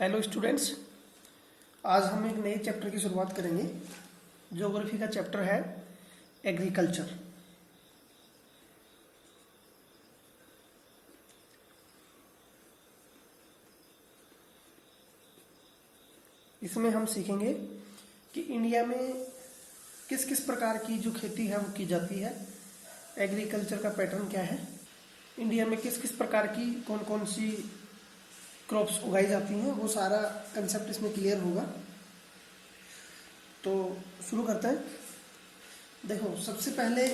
Hello students, आज हम एक नए चैप्टर की शुरुआत करेंगे। ज्योग्राफी का चैप्टर है एग्रीकल्चर। इसमें हम सीखेंगे कि इंडिया में किस किस प्रकार की जो खेती है वो की जाती है, एग्रीकल्चर का पैटर्न क्या है, इंडिया में किस किस प्रकार की कौन कौन सी क्रॉप्स उगाई जाती हैं, वो सारा कंसेप्ट इसमें क्लियर होगा। तो शुरू करते हैं। देखो, सबसे पहले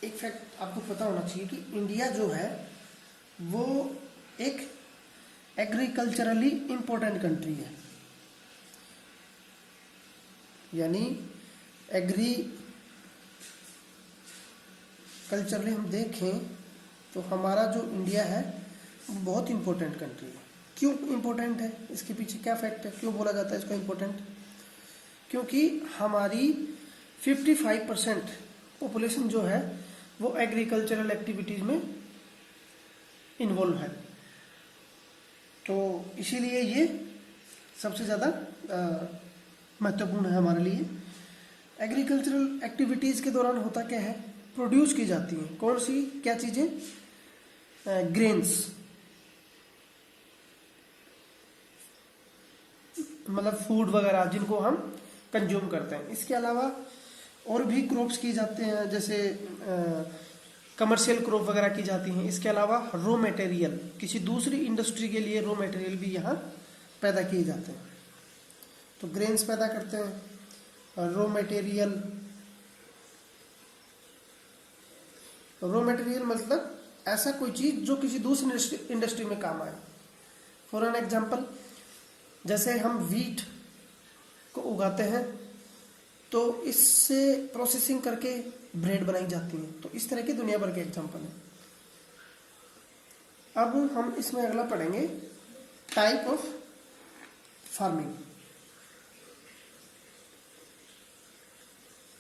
एक फैक्ट आपको पता होना चाहिए कि इंडिया जो है वो एक एग्रीकल्चरली इम्पोर्टेंट कंट्री है। यानी एग्रीकल्चरली हम देखें तो हमारा जो इंडिया है वो बहुत इम्पोर्टेंट कंट्री है। क्यों इम्पोर्टेंट है, इसके पीछे क्या फैक्ट है, क्यों बोला जाता है इसको इम्पोर्टेंट? क्योंकि हमारी 55% पॉपुलेशन जो है वो एग्रीकल्चरल एक्टिविटीज़ में इन्वॉल्व है। तो इसीलिए ये सबसे ज़्यादा महत्वपूर्ण है हमारे लिए। एग्रीकल्चरल एक्टिविटीज़ के दौरान होता क्या है, प्रोड्यूस की जाती हैं कौन सी क्या चीज़ें, ग्रेन्स, मतलब फूड वगैरह जिनको हम कंज्यूम करते हैं। इसके अलावा और भी क्रॉप्स की जाते हैं, जैसे कमर्शियल क्रॉप वगैरह की जाती हैं। इसके अलावा रॉ मटेरियल, किसी दूसरी इंडस्ट्री के लिए रॉ मटेरियल भी यहाँ पैदा किए जाते हैं। तो ग्रेन्स पैदा करते हैं, रॉ मटेरियल मतलब ऐसा कोई चीज़ जो किसी दूसरी इंडस्ट्री में काम आए। फॉर एन एग्जाम्पल, जैसे हम वीट को उगाते हैं तो इससे प्रोसेसिंग करके ब्रेड बनाई जाती है। तो इस तरह की दुनिया भर के एग्जाम्पल हैं। अब हम इसमें अगला पढ़ेंगे type of farming.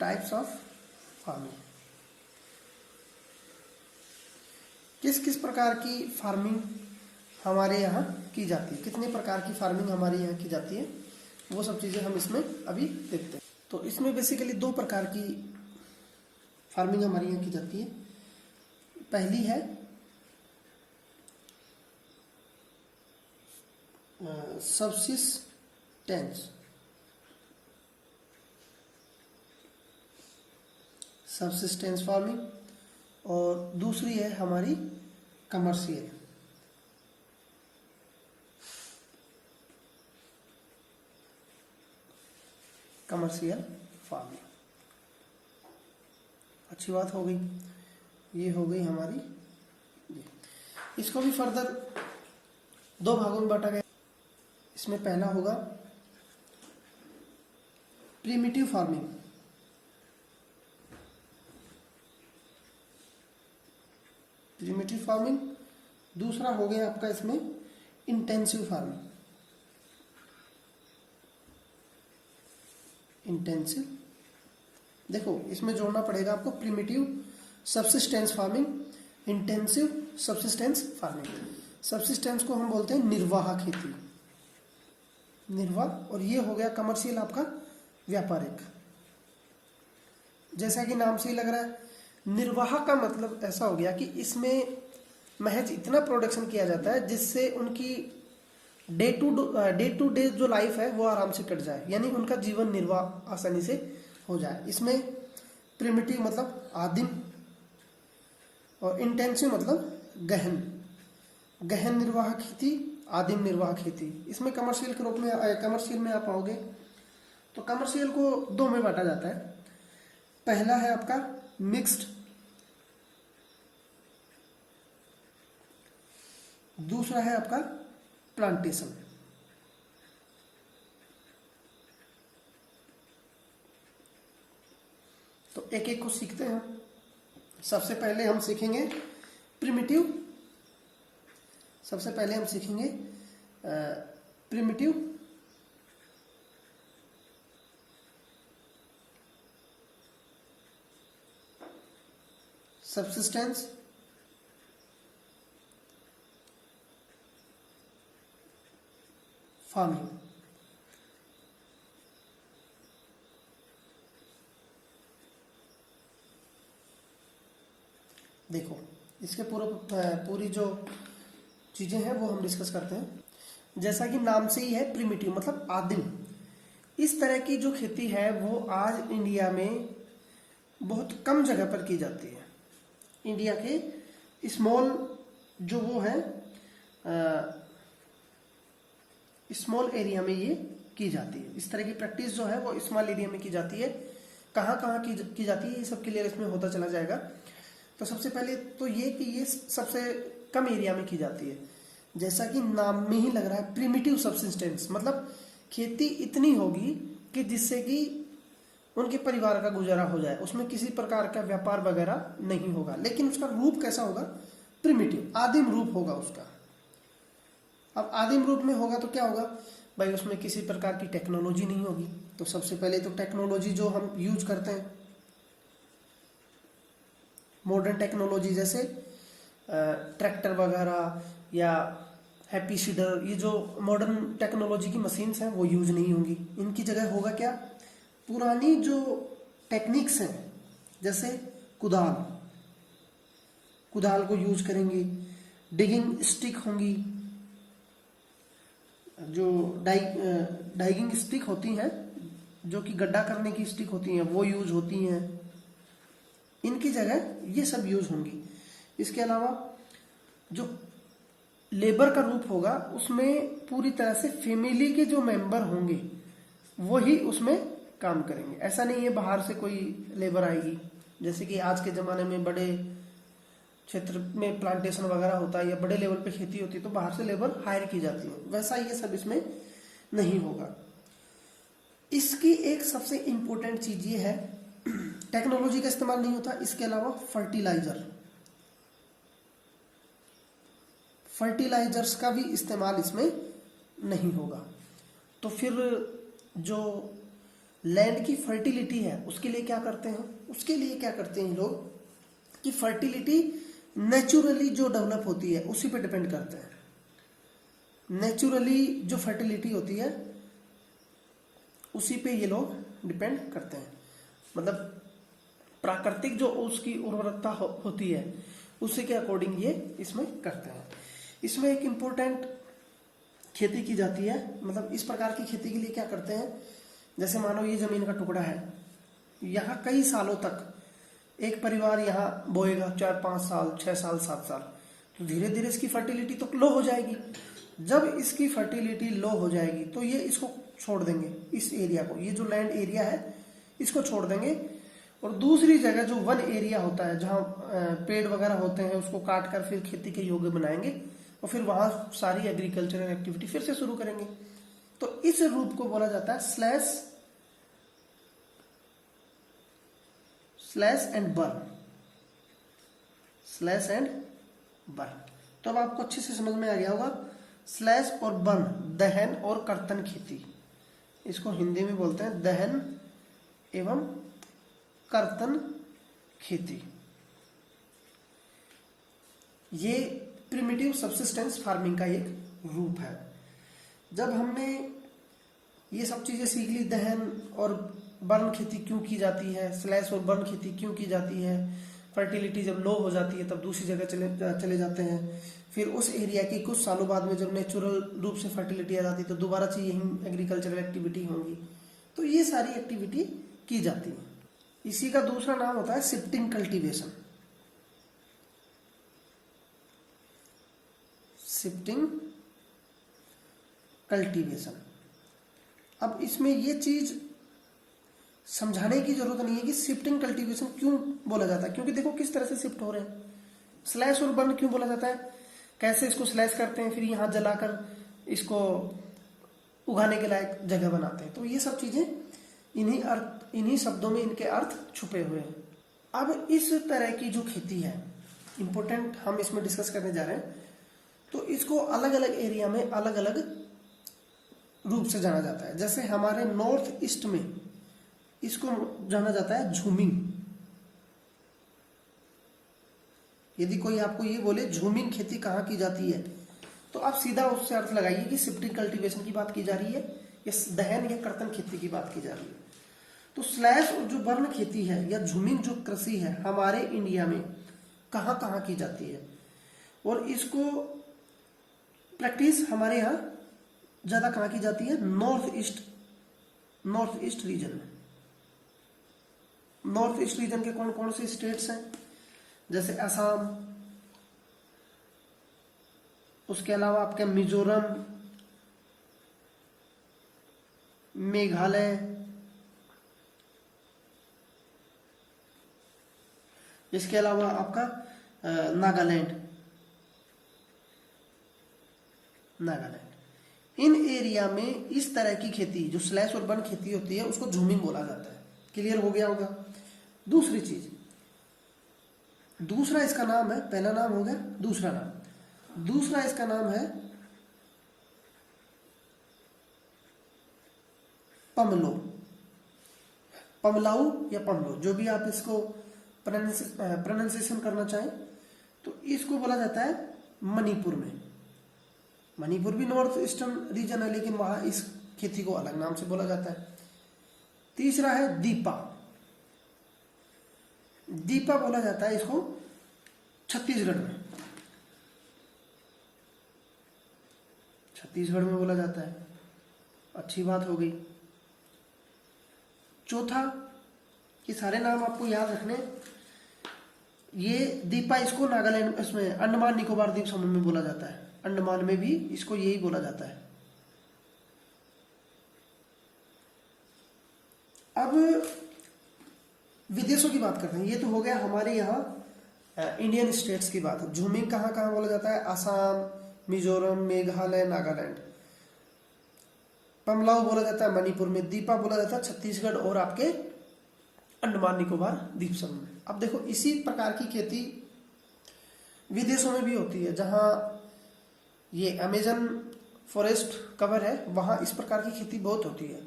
Types of farming, किस किस प्रकार की फार्मिंग हमारे यहाँ की जाती है, कितने प्रकार की फार्मिंग हमारे यहाँ की जाती है, वो सब चीज़ें हम इसमें अभी देखते हैं। तो इसमें बेसिकली दो प्रकार की फार्मिंग हमारे यहाँ की जाती है। पहली है सबसिस्टेंस फार्मिंग, और दूसरी है हमारी कमर्शियल फार्मिंग। अच्छी बात हो गई, ये हो गई हमारी। इसको भी फर्दर दो भागों में बांटा गया। इसमें पहला होगा प्रिमिटिव फार्मिंग। दूसरा हो गया आपका इसमें इंटेंसिव फार्मिंग। देखो, इसमें जोड़ना पड़ेगा आपको primitive subsistence farming, intensive subsistence farming. Subsistence को हम बोलते हैं निर्वाह खेती, और ये हो गया कमर्शियल आपका व्यापारिक। जैसा कि नाम से ही लग रहा है, निर्वाह का मतलब ऐसा हो गया कि इसमें महज इतना प्रोडक्शन किया जाता है जिससे उनकी डे टू डे जो लाइफ है वो आराम से कट जाए, यानी उनका जीवन निर्वाह आसानी से हो जाए। इसमें प्रिमिटिव मतलब आदिम, और इंटेंसिव मतलब गहन निर्वाह खेती, आदिम निर्वाह खेती। इसमें कमर्शियल के रूप में कमर्शियल में आप आओगे तो कमर्शियल को दो में बांटा जाता है। पहला है आपका मिक्स्ड, दूसरा है आपका प्लांटेशन। तो एक एक को सीखते हैं। सबसे पहले हम सीखेंगे प्रिमिटिव सबसिस्टेंस फार्मिंग। देखो इसके पूरी जो चीजें हैं वो हम डिस्कस करते हैं। जैसा कि नाम से ही है प्रिमिटिव मतलब आदिम, इस तरह की जो खेती है वो आज इंडिया में बहुत कम जगह पर की जाती है। इंडिया के स्मॉल जो वो है स्मॉल एरिया में ये की जाती है। इस तरह की प्रैक्टिस जो है वो स्मॉल एरिया में की जाती है। कहाँ कहाँ की जाती है ये सब क्लियर इसमें होता चला जाएगा। तो सबसे पहले तो ये कि ये सबसे कम एरिया में की जाती है। जैसा कि नाम में ही लग रहा है प्रिमिटिव सबसिस्टेंस, मतलब खेती इतनी होगी कि जिससे कि उनके परिवार का गुजारा हो जाए, उसमें किसी प्रकार का व्यापार वगैरह नहीं होगा। लेकिन उसका रूप कैसा होगा? प्रिमिटिव, आदिम रूप होगा उसका। अब आदिम रूप में होगा तो क्या होगा भाई, उसमें किसी प्रकार की टेक्नोलॉजी नहीं होगी। तो सबसे पहले तो टेक्नोलॉजी जो हम यूज करते हैं मॉडर्न टेक्नोलॉजी, जैसे ट्रैक्टर वगैरह या हैप्पी सीडर, ये जो मॉडर्न टेक्नोलॉजी की मशीन्स हैं वो यूज नहीं होंगी। इनकी जगह होगा क्या, पुरानी जो टेक्निक्स हैं, जैसे कुदाल को यूज करेंगे। डिगिंग स्टिक होंगी, जो डाइगिंग स्टिक होती हैं, जो कि गड्ढा करने की स्टिक होती हैं, वो यूज होती हैं। इनकी जगह ये सब यूज होंगी। इसके अलावा जो लेबर का रूप होगा उसमें पूरी तरह से फैमिली के जो मेंबर होंगे वही उसमें काम करेंगे। ऐसा नहीं है बाहर से कोई लेबर आएगी, जैसे कि आज के ज़माने में बड़े क्षेत्र में प्लांटेशन वगैरह होता है या बड़े लेवल पे खेती होती है तो बाहर से लेबर हायर की जाती है। वैसा ये सब इसमें नहीं होगा। इसकी एक सबसे इम्पोर्टेंट चीज ये है, टेक्नोलॉजी का इस्तेमाल नहीं होता। इसके अलावा फर्टिलाइजर्स का भी इस्तेमाल इसमें नहीं होगा। तो फिर जो लैंड की फर्टिलिटी है उसके लिए क्या करते हैं? उसके लिए क्या करते हैं लोग कि फर्टिलिटी नेचुरली जो डेवलप होती है उसी पे डिपेंड करते हैं। नेचुरली जो फर्टिलिटी होती है उसी पे ये लोग डिपेंड करते हैं, मतलब प्राकृतिक जो उसकी उर्वरकता होती है उसी के अकॉर्डिंग ये इसमें करते हैं। इसमें एक इम्पोर्टेंट खेती की जाती है, मतलब इस प्रकार की खेती के लिए क्या करते हैं, जैसे मानो ये जमीन का टुकड़ा है, यहाँ कई सालों तक एक परिवार यहाँ बोएगा, 4-5 साल 6 साल 7 साल, तो धीरे धीरे इसकी फर्टिलिटी तो लो हो जाएगी। जब इसकी फर्टिलिटी लो हो जाएगी तो ये इसको छोड़ देंगे, इस एरिया को, ये जो लैंड एरिया है इसको छोड़ देंगे और दूसरी जगह जो वन एरिया होता है जहाँ पेड़ वगैरह होते हैं उसको काट कर फिर खेती के योग्य बनाएंगे और फिर वहां सारी एग्रीकल्चरल एक्टिविटी फिर से शुरू करेंगे। तो इस रूप को बोला जाता है स्लैश एंड बर्न। तो अब आपको अच्छे से समझ में आ गया होगा। स्लैश और बर्न, दहन और कर्तन खेती, इसको हिंदी में बोलते हैं दहन एवं कर्तन खेती। ये प्रिमिटिव सबसिस्टेंस फार्मिंग का एक रूप है। जब हमने ये सब चीजें सीख ली, दहन और बर्न खेती क्यों की जाती है, स्लैश और बर्न खेती क्यों की जाती है, फर्टिलिटी जब लो हो जाती है तब दूसरी जगह चले जाते हैं, फिर उस एरिया की कुछ सालों बाद में जब नेचुरल रूप से फर्टिलिटी आ जाती है तो दोबारा से यही एग्रीकल्चरल एक्टिविटी होंगी। तो ये सारी एक्टिविटी की जाती है। इसी का दूसरा नाम होता है शिफ्टिंग कल्टीवेशन। Shifting cultivation. अब इसमें ये चीज समझाने की जरूरत नहीं है कि शिफ्टिंग कल्टीवेशन क्यों बोला जाता है, क्योंकि देखो किस तरह से शिफ्ट हो रहे हैं। स्लैश और बर्न क्यों बोला जाता है, कैसे इसको स्लैश करते हैं फिर यहाँ जलाकर इसको उगाने के लायक जगह बनाते हैं। तो ये सब चीजें इन्हीं शब्दों में इनके अर्थ छुपे हुए हैं। अब इस तरह की जो खेती है इंपॉर्टेंट हम इसमें डिस्कस करने जा रहे हैं, तो इसको अलग अलग एरिया में अलग अलग रूप से जाना जाता है। जैसे हमारे नॉर्थ ईस्ट में इसको जाना जाता है झूमिंग। यदि कोई आपको ये बोले झूमिंग खेती कहाँ की जाती है तो आप सीधा उससे अर्थ लगाइए कि शिफ्टिंग कल्टीवेशन की बात की जा रही है या दहन या कर्तन खेती की बात की जा रही है। तो स्लैश और जो वर्ण खेती है या झूमिंग जो कृषि है हमारे इंडिया में कहाँ कहाँ की जाती है, और इसको प्रैक्टिस हमारे यहाँ ज्यादा कहाँ की जाती है, नॉर्थ ईस्ट रीजन में। नॉर्थ ईस्ट रीजन के कौन कौन से स्टेट्स हैं, जैसे असम, उसके अलावा आपके मिजोरम, मेघालय, इसके अलावा आपका नागालैंड। इन एरिया में इस तरह की खेती जो स्लैश और बर्न खेती होती है उसको झूमिंग बोला जाता है। क्लियर हो गया होगा। दूसरी चीज, दूसरा इसका नाम है, पहला नाम हो गया, दूसरा इसका नाम है पमलो, पमलाऊ या पमलो, जो भी आप इसको प्रोनाउंसिएशन करना चाहें। तो इसको बोला जाता है मणिपुर में। मणिपुर भी नॉर्थ ईस्टर्न रीजन है, लेकिन वहां इस खेती को अलग नाम से बोला जाता है। तीसरा है दीपा बोला जाता है इसको छत्तीसगढ़ में बोला जाता है। अच्छी बात हो गई। चौथा, ये सारे नाम आपको याद रखने। ये दीपा इसको नागालैंड, इसमें अंडमान निकोबार द्वीप समूह में बोला जाता है। अंडमान में भी इसको यही बोला जाता है। अब विदेशों की बात करते हैं। ये तो हो गया हमारे यहाँ इंडियन स्टेट्स की बात। झूमिंग कहाँ कहाँ बोला जाता है, असम, मिजोरम, मेघालय, नागालैंड। पमलाऊ बोला जाता है मणिपुर में। दीपा बोला जाता है छत्तीसगढ़ और आपके अंडमान निकोबार द्वीप समूह में। अब देखो, इसी प्रकार की खेती विदेशों में भी होती है। जहां ये अमेजन फॉरेस्ट कवर है वहां इस प्रकार की खेती बहुत होती है।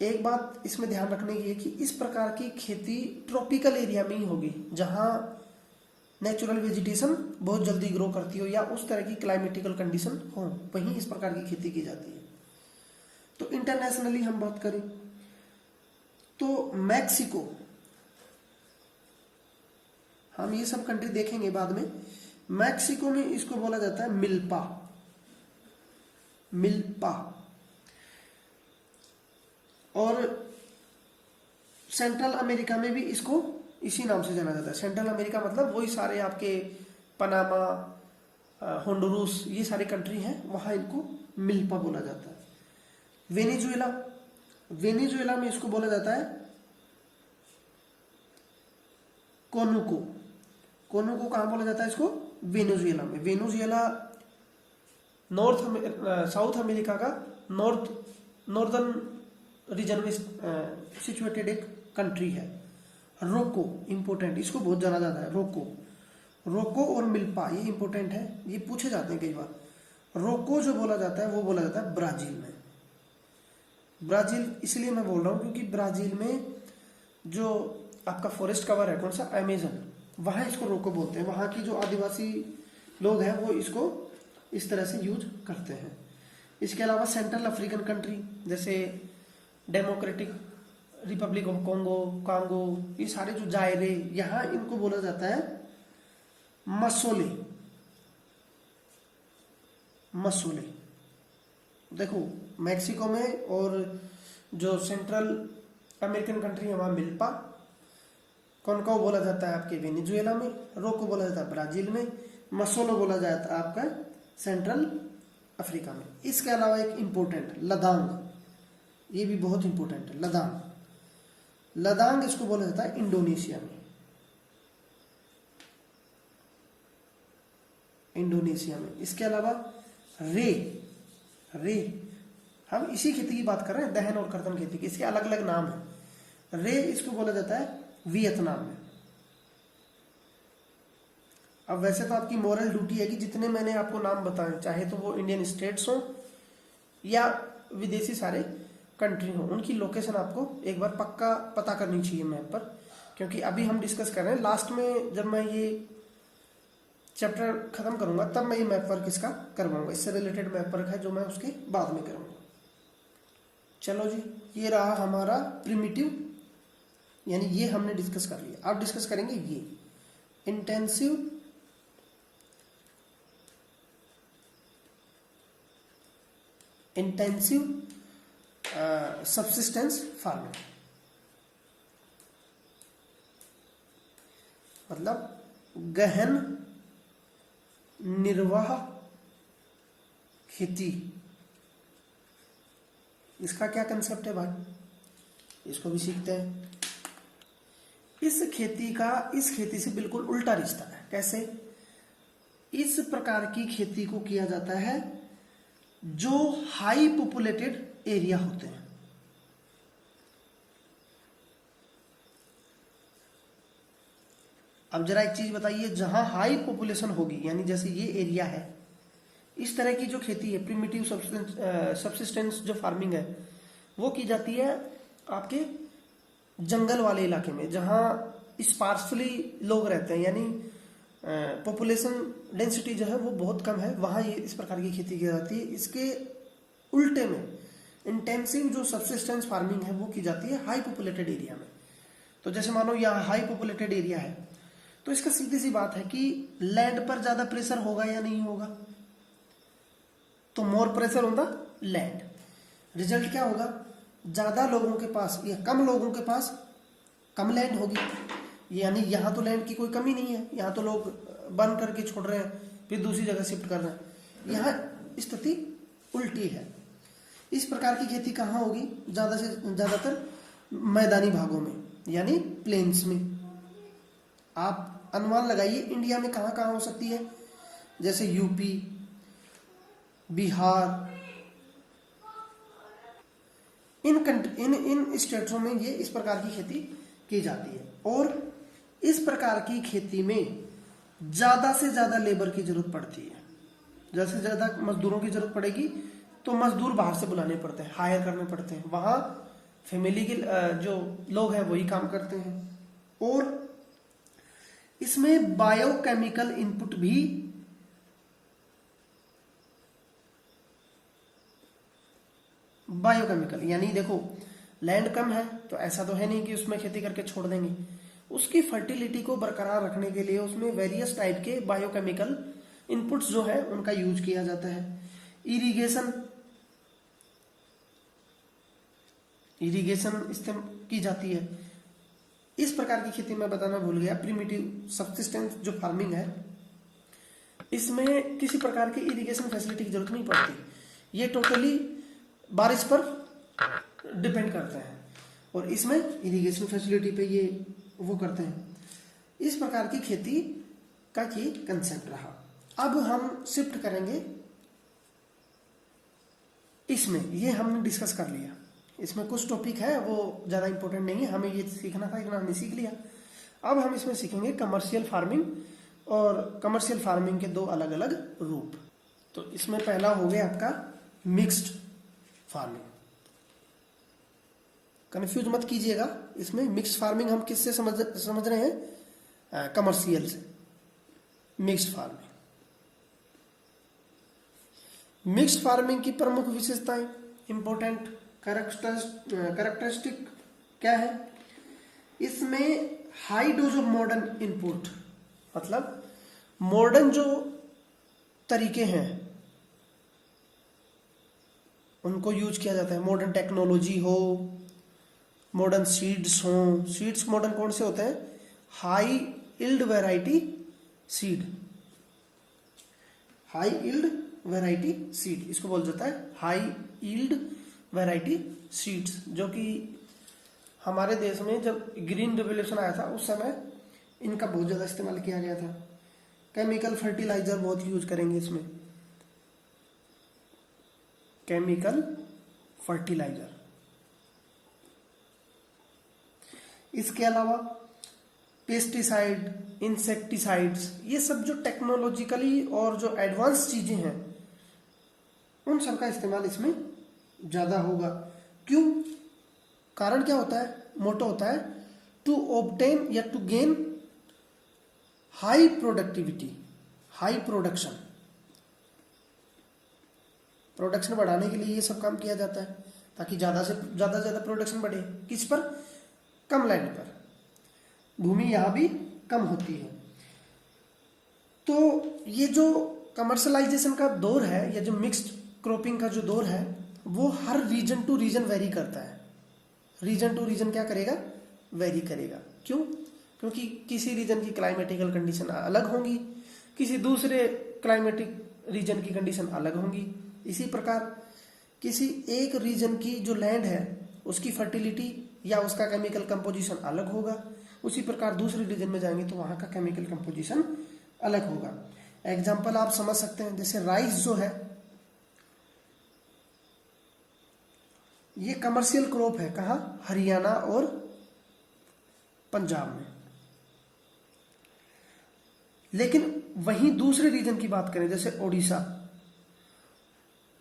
एक बात इसमें ध्यान रखने की है कि इस प्रकार की खेती ट्रॉपिकल एरिया में ही होगी, जहां नेचुरल वेजिटेशन बहुत जल्दी ग्रो करती हो या उस तरह की क्लाइमेटिकल कंडीशन हो, वहीं इस प्रकार की खेती की जाती है। तो इंटरनेशनली हम बात करें तो मैक्सिको, हम ये सब कंट्री देखेंगे बाद में। मैक्सिको में इसको बोला जाता है मिल्पा। और सेंट्रल अमेरिका में भी इसको इसी नाम से जाना जाता है। सेंट्रल अमेरिका मतलब वही सारे आपके पनामा, होंडुरुस, ये सारे कंट्री हैं, वहां इनको मिल्पा बोला जाता है। वेनेजुएला में इसको बोला जाता है कोनुको कहां बोला जाता है इसको, वेनेजुएला में। वेनेजुएला साउथ अमेरिका का नॉर्दर्न रीजन में सिचुएटेड एक कंट्री है। रोको इंपोर्टेंट, इसको बहुत जाना जाता है। रोको और मिल्पा ये इंपोर्टेंट है, ये पूछे जाते हैं कई बार। रोको जो बोला जाता है वो बोला जाता है ब्राजील में। ब्राजील इसलिए मैं बोल रहा हूं क्योंकि ब्राजील में जो आपका फॉरेस्ट कवर है कौन सा, अमेजन, वहां इसको रोको बोलते हैं। वहां की जो आदिवासी लोग हैं वो इसको इस तरह से यूज करते हैं। इसके अलावा सेंट्रल अफ्रीकन कंट्री जैसे डेमोक्रेटिक रिपब्लिक ऑफ कांगो, ये सारे जो जायरे, यहां इनको बोला जाता है मसोले। देखो, मैक्सिको में और जो सेंट्रल अमेरिकन कंट्री है वहां मिल्पा, कॉनकाओ बोला जाता है आपके वेनेजुएला में, रोको बोला जाता है ब्राजील में, मसोलो बोला जाता है आपका सेंट्रल अफ्रीका में। इसके अलावा एक इंपोर्टेंट लदांग, ये भी बहुत इंपोर्टेंट है। लदांग इसको बोला जाता है इंडोनेशिया में। इसके अलावा रे, हम इसी खेती की बात कर रहे हैं, दहन और कर्तन खेती की। इसके अलग अलग नाम है। रे इसको बोला जाता है वियतनाम में। अब वैसे तो आपकी मोरल ड्यूटी है कि जितने मैंने आपको नाम बताए, चाहे तो वो इंडियन स्टेट्स हो या विदेशी सारे कंट्री हो, उनकी लोकेशन आपको एक बार पक्का पता करनी चाहिए मैप पर। क्योंकि अभी हम डिस्कस कर रहे हैं, लास्ट में जब मैं ये चैप्टर खत्म करूंगा तब मैं ये मैप वर्क इसका करवाऊंगा। इससे रिलेटेड मैप वर्क है जो मैं उसके बाद में करूंगा। चलो जी, ये रहा हमारा प्रिमिटिव, यानी ये हमने डिस्कस कर लिया। अब डिस्कस करेंगे ये इंटेंसिव सबसिस्टेंस फार्मिंग, मतलब गहन निर्वाह खेती। इसका क्या कंसेप्ट है भाई, इसको भी सीखते हैं। इस खेती से बिल्कुल उल्टा रिश्ता है। कैसे? इस प्रकार की खेती को किया जाता है जो हाई पॉपुलेटेड एरिया होते हैं। अब जरा एक चीज बताइए, जहां हाई पॉपुलेशन होगी, यानी जैसे ये एरिया है, इस तरह की जो खेती है, प्रिमिटिव सबसिस्टेंस जो फार्मिंग है, वो की जाती है आपके जंगल वाले इलाके में, जहां स्पार्सली लोग रहते हैं, यानी पॉपुलेशन डेंसिटी जो है वो बहुत कम है, वहां ये इस प्रकार की खेती की जाती है। इसके उल्टे में इंटेंसिव जो सबसिस्टेंस फार्मिंग है वो की जाती है हाई पॉपुलेटेड एरिया में। तो जैसे मानो यहाँ हाई पॉपुलेटेड एरिया है, तो इसका सीधी सी बात है कि लैंड पर ज्यादा प्रेशर होगा या नहीं होगा, तो more pressure on the land. Result क्या होगा, ज्यादा लोगों के पास या कम लोगों के पास कम लैंड होगी। यानी यहाँ तो लैंड की कोई कमी नहीं है, यहाँ तो लोग बंद करके छोड़ रहे हैं, फिर दूसरी जगह शिफ्ट कर रहे हैं। यहाँ स्थिति उल्टी है। इस प्रकार की खेती कहाँ होगी, ज्यादा से ज्यादातर मैदानी भागों में, यानी प्लेन्स में। आप अनुमान लगाइए इंडिया में कहाँ कहाँ हो सकती है, जैसे यूपी, बिहार, इन स्टेट्सों में ये इस प्रकार की खेती की जाती है। और इस प्रकार की खेती में ज्यादा से ज्यादा लेबर की जरूरत पड़ती है। जैसे ज्यादा मजदूरों की जरूरत पड़ेगी तो मजदूर बाहर से बुलाने पड़ते हैं, हायर करने पड़ते हैं। वहां फैमिली के जो लोग हैं वही काम करते हैं। और इसमें बायोकेमिकल इनपुट भी बायोकेमिकल, यानी देखो लैंड कम है तो ऐसा तो है नहीं कि उसमें खेती करके छोड़ देंगे। उसकी फर्टिलिटी को बरकरार रखने के लिए उसमें वेरियस टाइप के बायोकेमिकल इनपुट्स जो है उनका यूज किया जाता है। इरिगेशन इस्तेमाल की जाती है। इस प्रकार की खेती मैं बताना भूल गया, प्रिमिटिव सबसिस्टेंस जो फार्मिंग है, इसमें किसी प्रकार की इरिगेशन फैसिलिटी की जरूरत नहीं पड़ती। ये टोटली बारिश पर डिपेंड करते हैं और इसमें इरिगेशन फैसिलिटी पे ये वो करते हैं। इस प्रकार की खेती का ये कंसेप्ट रहा। अब हम शिफ्ट करेंगे इसमें, ये हमने डिस्कस कर लिया। इसमें कुछ टॉपिक है वो ज्यादा इंपॉर्टेंट नहीं है, हमें ये सीखना था, इतना हमने सीख लिया। अब हम इसमें सीखेंगे कमर्शियल फार्मिंग, और कमर्शियल फार्मिंग के दो अलग अलग रूप। तो इसमें पहला हो गया आपका मिक्स्ड फार्मिंग। कंफ्यूज मत कीजिएगा, इसमें मिक्स्ड फार्मिंग हम किससे समझ रहे हैं, कमर्शियल से। मिक्स्ड फार्मिंग, मिक्स्ड फार्मिंग की प्रमुख विशेषताएं, इंपॉर्टेंट कैरेक्टरिस्टिक क्या है, इसमें high dose of modern input, मतलब मॉडर्न जो तरीके हैं उनको यूज किया जाता है। मॉडर्न टेक्नोलॉजी हो, मॉडर्न सीड्स हो। सीड्स मॉडर्न कौन से होते हैं, high yield variety seed, high yield variety seed, इसको बोल जाता है हाई इल्ड वैरायटी सीड्स। जो कि हमारे देश में जब ग्रीन रिवोल्यूशन आया था उस समय इनका बहुत ज्यादा इस्तेमाल किया गया था। केमिकल फर्टिलाइजर बहुत यूज करेंगे इसमें, केमिकल फर्टिलाइजर। इसके अलावा पेस्टिसाइड, इंसेक्टिसाइड्स, ये सब जो टेक्नोलॉजिकली और जो एडवांस चीजें हैं उन सब का इस्तेमाल इसमें ज्यादा होगा। क्यों, कारण क्या होता है, मोटो होता है टू ऑब्टेन या to gain high productivity, high production, production बढ़ाने के लिए ये सब काम किया जाता है ताकि ज़्यादा से ज़्यादा प्रोडक्शन बढ़े। किस पर? कम लैंड पर, भूमि यहाँ भी कम होती है। तो ये जो कमर्शलाइजेशन का दौर है या जो मिक्स्ड क्रॉपिंग का जो दौर है वो हर रीजन टू रीजन वेरी करता है। रीजन टू रीजन क्या करेगा? वेरी करेगा। क्यों? क्योंकि किसी रीजन की क्लाइमेटिकल कंडीशन अलग होंगी, किसी दूसरे क्लाइमेटिक रीजन की कंडीशन अलग होंगी। इसी प्रकार किसी एक रीजन की जो लैंड है उसकी फर्टिलिटी या उसका केमिकल कंपोजिशन अलग होगा, उसी प्रकार दूसरे रीजन में जाएंगे तो वहां का केमिकल कंपोजिशन अलग होगा। एग्जाम्पल आप समझ सकते हैं, जैसे राइस जो है ये कमर्शियल क्रॉप है। कहाँ? हरियाणा और पंजाब में। लेकिन वहीं दूसरे रीजन की बात करें जैसे उड़ीसा,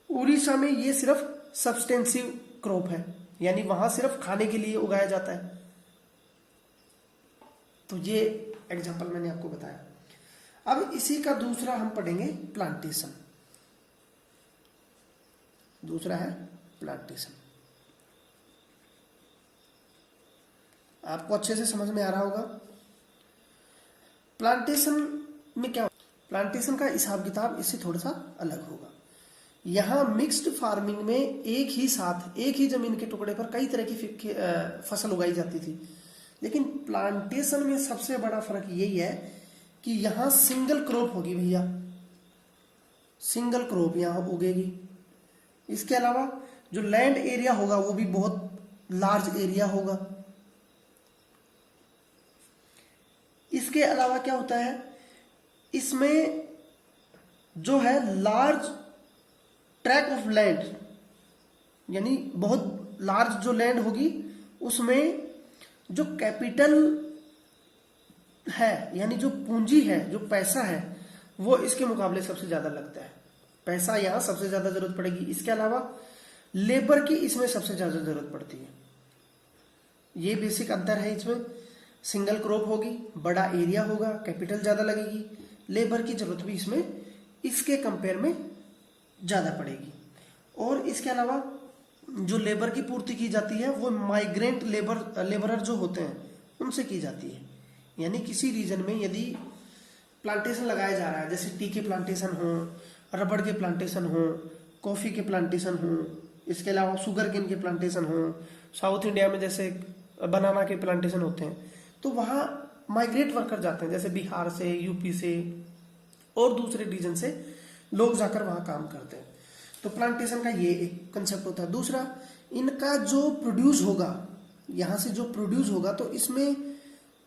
उड़ीसा में ये सिर्फ सब्सटेंसिव क्रॉप है, यानी वहां सिर्फ खाने के लिए उगाया जाता है। तो ये एग्जाम्पल मैंने आपको बताया। अब इसी का दूसरा हम पढ़ेंगे प्लांटेशन। दूसरा है प्लांटेशन। आपको अच्छे से समझ में आ रहा होगा। प्लांटेशन में क्या? प्लांटेशन का हिसाब किताब इससे थोड़ा सा अलग होगा। यहां मिक्स्ड फार्मिंग में एक ही साथ एक ही जमीन के टुकड़े पर कई तरह की फसल उगाई जाती थी, लेकिन प्लांटेशन में सबसे बड़ा फर्क यही है कि यहां सिंगल क्रॉप होगी भैया, सिंगल क्रॉप यहां उगेगी। इसके अलावा जो लैंड एरिया होगा वो भी बहुत लार्ज एरिया होगा। इसके अलावा क्या होता है, इसमें जो है लार्ज ट्रैक ऑफ लैंड, यानी बहुत लार्ज जो लैंड होगी उसमें जो कैपिटल है यानी जो पूंजी है, जो पैसा है, वो इसके मुकाबले सबसे ज्यादा लगता है। पैसा यहां सबसे ज्यादा जरूरत पड़ेगी। इसके अलावा लेबर की इसमें सबसे ज्यादा जरूरत पड़ती है। ये बेसिक अंतर है इसमें। सिंगल क्रॉप होगी, बड़ा एरिया होगा, कैपिटल ज्यादा लगेगी, लेबर की जरूरत भी इसमें इसके कंपेयर में ज्यादा पड़ेगी। और इसके अलावा जो लेबर की पूर्ति की जाती है वो माइग्रेंट लेबरर जो होते हैं उनसे की जाती है। यानी किसी रीजन में यदि प्लांटेशन लगाया जा रहा है, जैसे टी के प्लांटेशन हो, रबड़ के प्लांटेशन हो, कॉफी के प्लांटेशन हो, इसके अलावा शुगर केन के प्लांटेशन हो, साउथ इंडिया में जैसे बनाना के प्लांटेशन होते हैं, तो वहाँ माइग्रेट वर्कर जाते हैं, जैसे बिहार से, यूपी से और दूसरे रीजन से लोग जाकर वहाँ काम करते हैं। तो प्लांटेशन का ये एक कंसेप्ट होता है। दूसरा, इनका जो प्रोड्यूस होगा, यहाँ से जो प्रोड्यूस होगा, तो इसमें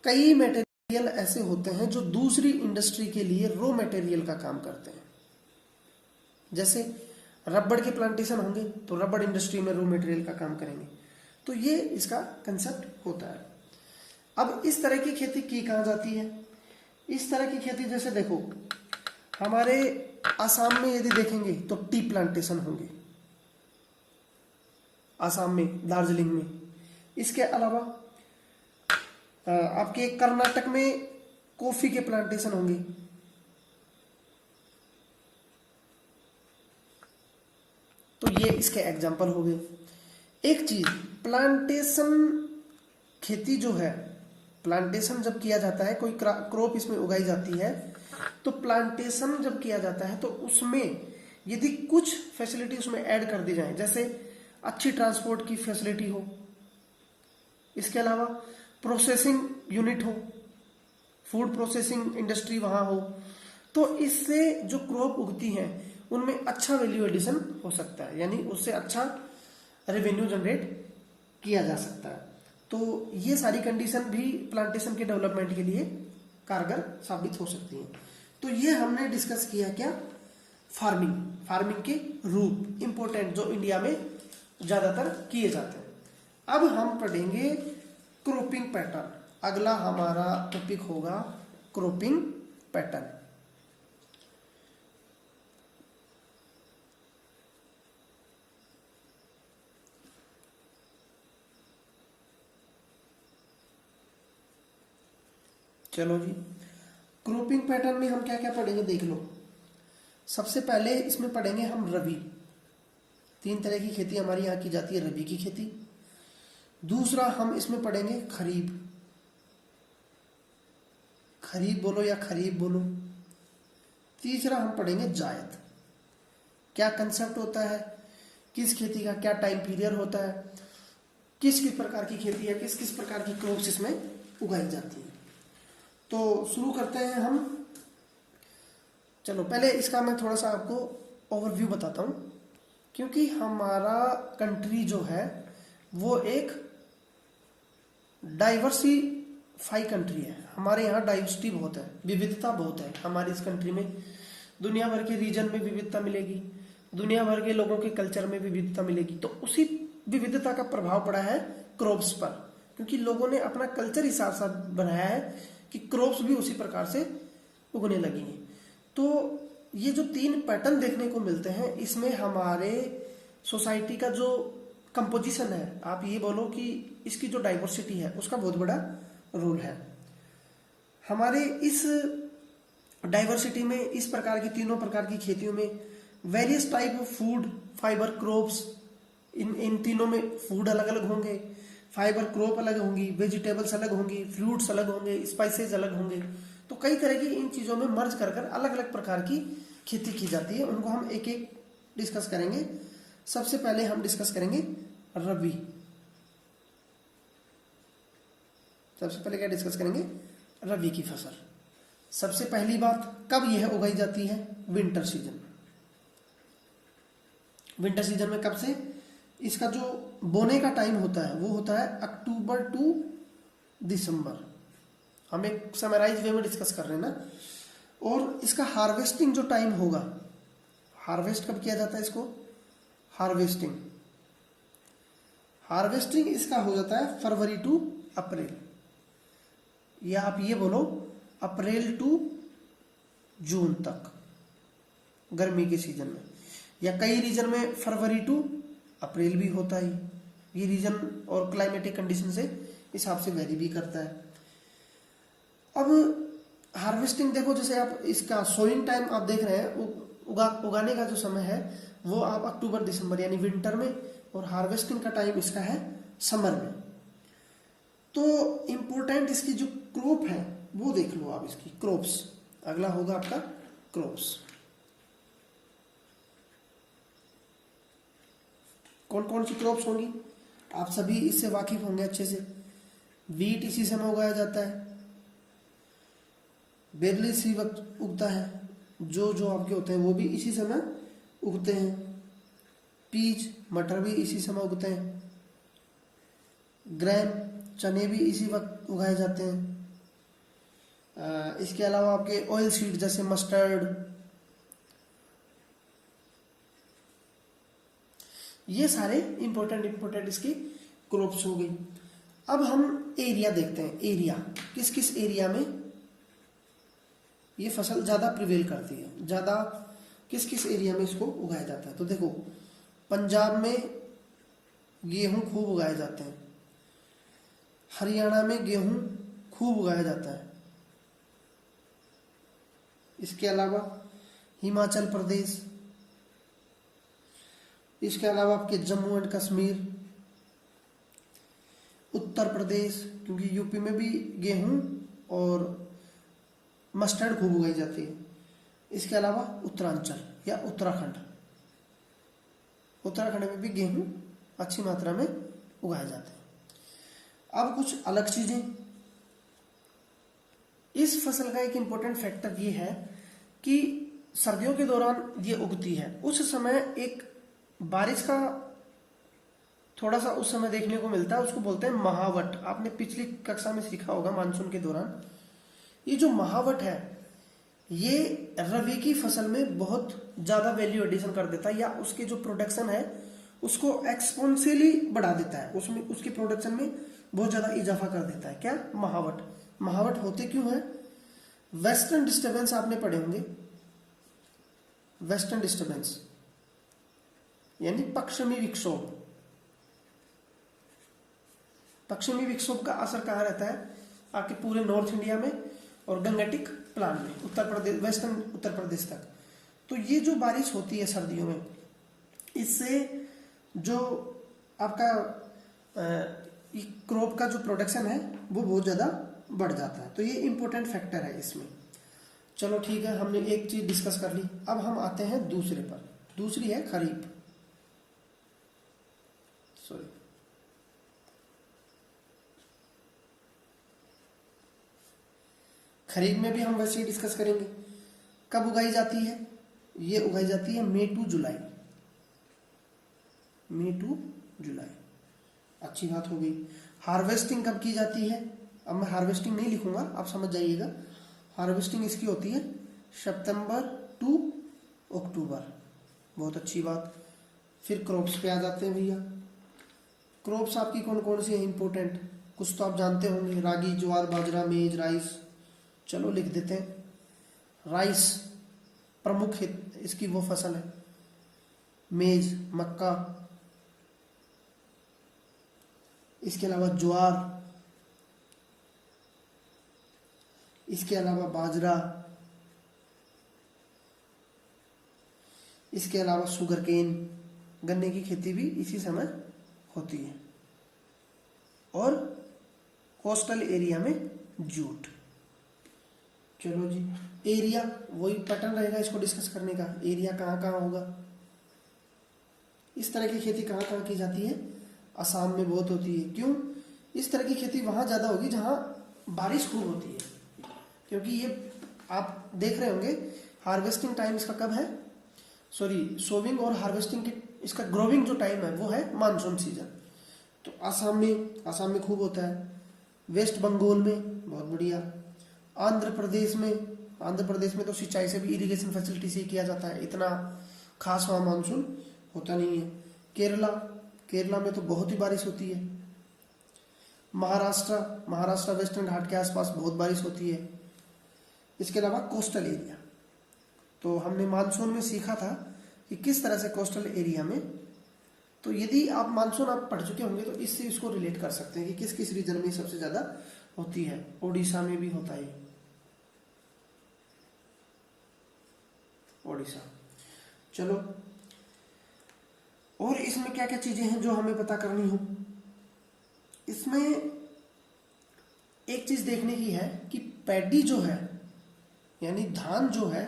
कई मटेरियल ऐसे होते हैं जो दूसरी इंडस्ट्री के लिए रॉ मटेरियल का काम करते हैं। जैसे रबड़ के प्लांटेशन होंगे तो रबड़ इंडस्ट्री में रॉ मटेरियल का काम करेंगे। तो ये इसका कंसेप्ट होता है। अब इस तरह की खेती की कहाँ जाती है? इस तरह की खेती जैसे देखो हमारे आसाम में यदि देखेंगे तो टी प्लांटेशन होंगे, आसाम में, दार्जिलिंग में। इसके अलावा आपके कर्नाटक में कॉफी के प्लांटेशन होंगे। तो ये इसके एग्जाम्पल हो गए। एक चीज, प्लांटेशन खेती जो है, प्लांटेशन जब किया जाता है, कोई क्रॉप इसमें उगाई जाती है, तो प्लांटेशन जब किया जाता है तो उसमें यदि कुछ फैसिलिटी उसमें ऐड कर दी जाए, जैसे अच्छी ट्रांसपोर्ट की फैसिलिटी हो, इसके अलावा प्रोसेसिंग यूनिट हो, फूड प्रोसेसिंग इंडस्ट्री वहां हो, तो इससे जो क्रॉप उगती हैं उनमें अच्छा वैल्यू एडिशन हो सकता है, यानी उससे अच्छा रेवेन्यू जनरेट किया जा सकता है। तो ये सारी कंडीशन भी प्लांटेशन के डेवलपमेंट के लिए कारगर साबित हो सकती हैं। तो ये हमने डिस्कस किया क्या, फार्मिंग, फार्मिंग के रूप इंपॉर्टेंट जो इंडिया में ज्यादातर किए जाते हैं। अब हम पढ़ेंगे क्रॉपिंग पैटर्न। अगला हमारा टॉपिक होगा क्रॉपिंग पैटर्न। चलो जी, क्रॉपिंग पैटर्न में हम क्या क्या पढ़ेंगे देख लो। सबसे पहले इसमें पढ़ेंगे हम रबी। 3 तरह की खेती हमारी यहाँ की जाती है, रबी की खेती। दूसरा हम इसमें पढ़ेंगे खरीफ, खरीफ बोलो या खरीफ बोलो। तीसरा हम पढ़ेंगे जायद। क्या कंसेप्ट होता है, किस खेती का क्या टाइम पीरियड होता है, किस किस प्रकार की खेती है, किस किस प्रकार की क्रॉप्स इसमें उगाई जाती है। तो शुरू करते हैं हम। चलो पहले इसका मैं थोड़ा सा आपको ओवरव्यू बताता हूँ। क्योंकि हमारा कंट्री जो है वो एक डाइवर्सिफाई कंट्री है। हमारे यहाँ डाइवर्सिटी बहुत है, विविधता बहुत है हमारी इस कंट्री में। दुनिया भर के रीजन में विविधता मिलेगी, दुनिया भर के लोगों के कल्चर में विविधता मिलेगी। तो उसी विविधता का प्रभाव पड़ा है क्रॉप्स पर, क्योंकि लोगों ने अपना कल्चर हिसाब से बनाया है कि क्रॉप्स भी उसी प्रकार से उगने लगी हैं। तो ये जो 3 पैटर्न देखने को मिलते हैं, इसमें हमारे सोसाइटी का जो कंपोजिशन है, आप ये बोलो कि इसकी जो डाइवर्सिटी है उसका बहुत बड़ा रोल है। हमारे इस डाइवर्सिटी में इस प्रकार की 3 प्रकार की खेतियों में various type of food fibre crops, इन तीनों में फूड अलग अलग होंगे, फाइबर क्रॉप अलग होंगी, वेजिटेबल्स अलग होंगी, फ्रूट्स अलग होंगे, स्पाइसेस अलग होंगे। तो कई तरह की इन चीज़ों में मर्ज कर कर अलग अलग प्रकार की खेती की जाती है। उनको हम एक एक डिस्कस करेंगे। सबसे पहले हम डिस्कस करेंगे रबी। सबसे पहले क्या डिस्कस करेंगे, रबी की फसल। सबसे पहली बात, कब यह उगाई जाती है, विंटर सीजन में। विंटर सीजन में कब से, इसका जो बोने का टाइम होता है वो होता है अक्टूबर टू दिसंबर। हम एक समराइज वे में डिस्कस कर रहे हैं ना। और इसका हार्वेस्टिंग जो टाइम होगा, हार्वेस्ट कब किया जाता है इसको, हार्वेस्टिंग इसका हो जाता है फरवरी टू अप्रैल, या आप ये बोलो अप्रैल टू जून तक गर्मी के सीजन में। या कई रीजन में फरवरी टू अप्रैल भी होता है। ये रीजन और क्लाइमेटिक कंडीशन से हिसाब से वेरी भी करता है। अब हार्वेस्टिंग देखो, जैसे आप इसका सोइंग टाइम आप देख रहे हैं, उगाने का जो समय है वो आप अक्टूबर दिसंबर यानी विंटर में, और हार्वेस्टिंग का टाइम इसका है समर में। तो इंपॉर्टेंट इसकी जो क्रॉप है वो देख लो आप, इसकी क्रॉप्स। अगला होगा आपका क्रॉप्स। कौन कौन सी क्रॉप्स होंगी, आप सभी इससे वाकिफ होंगे अच्छे से। वीट इसी समय उगाया जाता है, बेरली इसी वक्त उगता है, जो आपके होते हैं वो भी इसी समय उगते हैं। पीच मटर भी इसी समय उगते हैं। ग्रैम चने भी इसी वक्त उगाए जाते हैं। इसके अलावा आपके ऑयल सीड जैसे मस्टर्ड, ये सारे इंपॉर्टेंट इसकी क्रॉप्स हो गई। अब हम एरिया देखते हैं। एरिया किस किस एरिया में ये फसल ज़्यादा प्रिवेल करती है, ज़्यादा किस किस एरिया में इसको उगाया जाता है। तो देखो, पंजाब में गेहूं खूब उगाए जाते हैं, हरियाणा में गेहूं खूब उगाया जाता है। इसके अलावा हिमाचल प्रदेश, इसके अलावा आपके जम्मू एंड कश्मीर, उत्तर प्रदेश, क्योंकि यूपी में भी गेहूं और मस्टर्ड खूब उगाई जाती है। इसके अलावा उत्तरांचल या उत्तराखंड में भी गेहूं अच्छी मात्रा में उगाए जाते हैं। अब कुछ अलग चीजें, इस फसल का एक इंपॉर्टेंट फैक्टर ये है कि सर्दियों के दौरान ये उगती है। उस समय एक बारिश का थोड़ा सा उस समय देखने को मिलता है, उसको बोलते हैं महावट। आपने पिछली कक्षा में सीखा होगा मानसून के दौरान। ये जो महावट है ये रबी की फसल में बहुत ज्यादा वैल्यू एडिशन कर देता है, या उसकी जो प्रोडक्शन है उसको एक्सपोनेंशियली बढ़ा देता है, उसमें उसकी प्रोडक्शन में बहुत ज्यादा इजाफा कर देता है। क्या महावट होते क्यों है, वेस्टर्न डिस्टर्बेंस आपने पढ़े होंगे। वेस्टर्न डिस्टर्बेंस यानी पश्चिमी विक्षोभ। पश्चिमी विक्षोभ का असर कहाँ रहता है, आपके पूरे नॉर्थ इंडिया में और गंगेटिक प्लान में, उत्तर प्रदेश, वेस्टर्न उत्तर प्रदेश तक। तो ये जो बारिश होती है सर्दियों में, इससे जो आपका क्रॉप का जो प्रोडक्शन है वो बहुत ज़्यादा बढ़ जाता है। तो ये इम्पोर्टेंट फैक्टर है इसमें। चलो ठीक है, हमने एक चीज डिस्कस कर ली। अब हम आते हैं दूसरे पर। दूसरी है खरीफ। सॉरी, खरीफ में भी हम वैसे ही डिस्कस करेंगे। कब उगाई जाती है? ये उगाई जाती है मई टू जुलाई। मई टू जुलाई, अच्छी बात हो गई। हार्वेस्टिंग कब की जाती है? अब मैं हार्वेस्टिंग नहीं लिखूंगा, आप समझ जाइएगा। हार्वेस्टिंग इसकी होती है सितंबर टू अक्टूबर। बहुत अच्छी बात। फिर क्रॉप्स पे आ जाते हैं भैया। क्रॉप्स आपकी कौन कौन सी है इंपॉर्टेंट? कुछ तो आप जानते होंगे, रागी, ज्वार, बाजरा, मेज, राइस। चलो लिख देते हैं। राइस प्रमुख इसकी वो फसल है। मेज, मक्का, इसके अलावा ज्वार, इसके अलावा बाजरा, इसके अलावा शुगर केन, गन्ने की खेती भी इसी समय होती है। और कोस्टल एरिया में जूट। चलो जी, एरिया वही पैटर्न रहेगा इसको डिस्कस करने का। एरिया कहाँ कहाँ होगा, इस तरह की खेती कहाँ कहाँ की जाती है? असम में बहुत होती है। क्यों? इस तरह की खेती वहां ज्यादा होगी जहां बारिश खूब होती है। क्योंकि ये आप देख रहे होंगे हार्वेस्टिंग टाइम इसका कब है? सॉरी, सोविंग और हार्वेस्टिंग के इसका ग्रोविंग जो टाइम है वो है मानसून सीजन। तो आसाम में खूब होता है। वेस्ट बंगाल में बहुत बढ़िया। आंध्र प्रदेश में तो सिंचाई से भी, इरिगेशन फैसिलिटी से ही किया जाता है। इतना खास वहां मानसून होता नहीं है। केरला में तो बहुत ही बारिश होती है। महाराष्ट्र वेस्टर्न घाट के आसपास बहुत बारिश होती है। इसके अलावा कोस्टल एरिया, तो हमने मानसून में सीखा था कि किस तरह से कोस्टल एरिया में, तो यदि आप मानसून आप पढ़ चुके होंगे तो इससे इसको रिलेट कर सकते हैं कि किस किस रीजन में सबसे ज्यादा होती है। ओडिशा में भी होता है, ओडिशा। चलो, और इसमें क्या क्या चीजें हैं जो हमें पता करनी हो? इसमें एक चीज देखने की है कि पैडी जो है, यानी धान जो है,